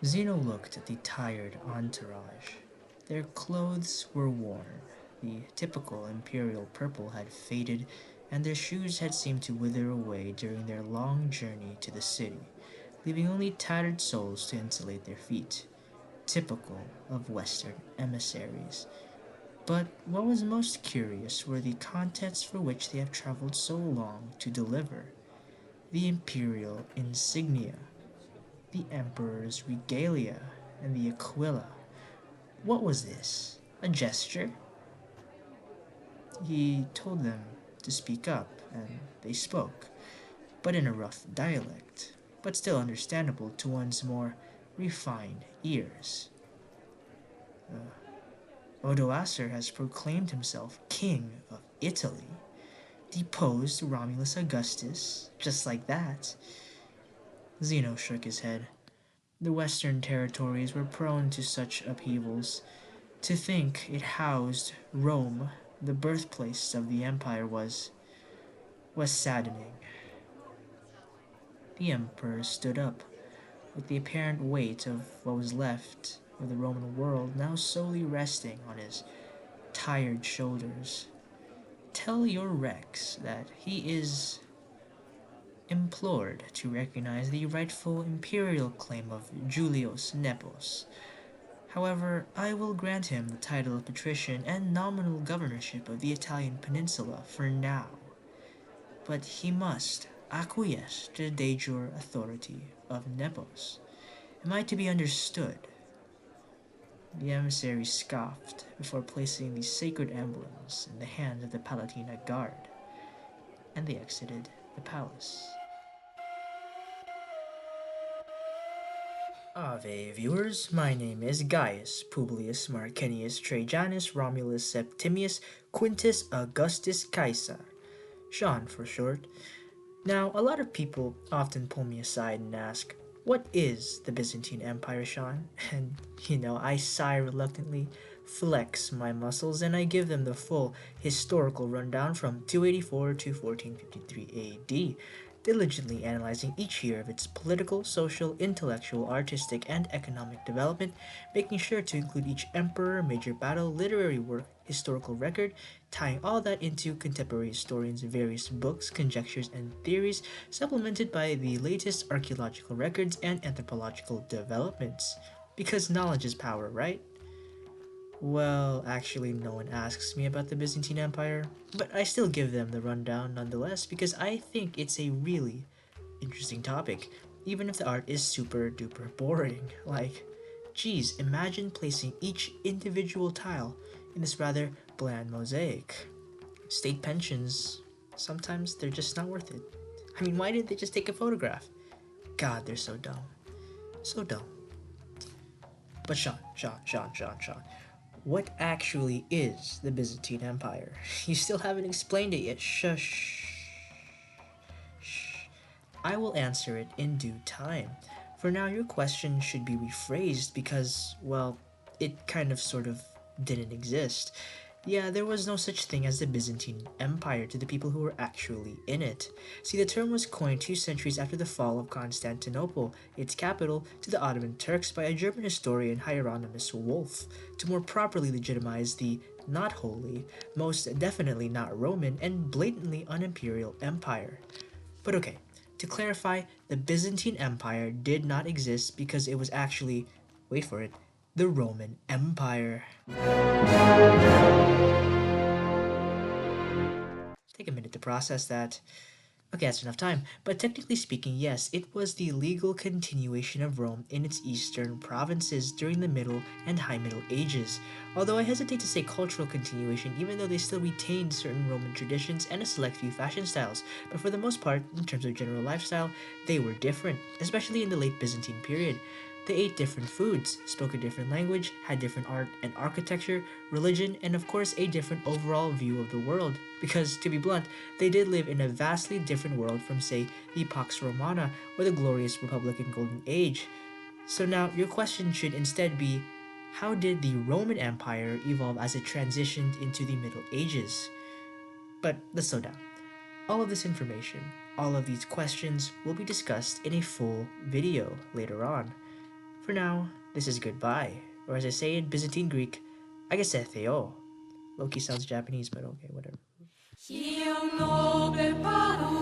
Zeno looked at the tired entourage. Their clothes were worn. The typical imperial purple had faded, and their shoes had seemed to wither away during their long journey to the city, leaving only tattered soles to insulate their feet, typical of Western emissaries. But what was most curious were the contents for which they have traveled so long to deliver: the imperial insignia, the emperor's regalia, and the aquila. What was this? A gesture? He told them to speak up, and they spoke, but in a rough dialect, but still understandable to one's more refined ears. Odoacer has proclaimed himself king of Italy, deposed Romulus Augustus, just like that. Zeno shook his head. The western territories were prone to such upheavals. To think it housed Rome, the birthplace of the empire, was saddening. The emperor stood up, with the apparent weight of what was left of the Roman world now solely resting on his tired shoulders. Tell your Rex that he is implored to recognize the rightful imperial claim of Julius Nepos. However, I will grant him the title of patrician and nominal governorship of the Italian peninsula for now, but he must acquiesce to the de jure authority of Nepos. Am I to be understood? The emissary scoffed before placing the sacred emblems in the hands of the Palatina guard, and they exited the palace. Ave, viewers, my name is Gaius Publius Marcenius Trajanus Romulus Septimius Quintus Augustus Caesar, Sean for short. Now, a lot of people often pull me aside and ask, what is the Byzantine Empire, Sean? And, I sigh reluctantly, flex my muscles, and I give them the full historical rundown from 284 to 1453 AD, diligently analyzing each year of its political, social, intellectual, artistic, and economic development, making sure to include each emperor, major battle, literary work, historical record, tying all that into contemporary historians' various books, conjectures, and theories, supplemented by the latest archaeological records and anthropological developments. Because knowledge is power, right? Well, actually, no one asks me about the Byzantine Empire, but I still give them the rundown nonetheless because I think it's a really interesting topic, even if the art is super duper boring. Like, geez, imagine placing each individual tile in this rather bland mosaic. State pensions, sometimes they're just not worth it. I mean, why didn't they just take a photograph? God, they're so dumb. So dumb. But Sean, what actually is the Byzantine Empire? You still haven't explained it yet. Shush. Shh. I will answer it in due time. For now, your question should be rephrased because, well, it kind of sort of didn't exist. Yeah, there was no such thing as the Byzantine Empire to the people who were actually in it. See, the term was coined 2 centuries after the fall of Constantinople, its capital, to the Ottoman Turks by a German historian Hieronymus Wolff, to more properly legitimize the not holy, most definitely not Roman, and blatantly unimperial empire. But okay, to clarify, the Byzantine Empire did not exist because it was actually, wait for it, the Roman Empire. Take a minute to process that. Okay, that's enough time. But technically speaking, yes, it was the legal continuation of Rome in its eastern provinces during the Middle and High Middle Ages. Although I hesitate to say cultural continuation, even though they still retained certain Roman traditions and a select few fashion styles, but for the most part, in terms of general lifestyle, they were different, especially in the late Byzantine period. They ate different foods, spoke a different language, had different art and architecture, religion, and of course a different overall view of the world. Because, to be blunt, they did live in a vastly different world from, say, the Pax Romana or the glorious Republican Golden Age. So now, your question should instead be, how did the Roman Empire evolve as it transitioned into the Middle Ages? But let's slow down. All of this information, all of these questions will be discussed in a full video later on. For now, this is goodbye. Or as I say in Byzantine Greek, agasetheo. Loki sounds Japanese, but okay, whatever. Io no preparo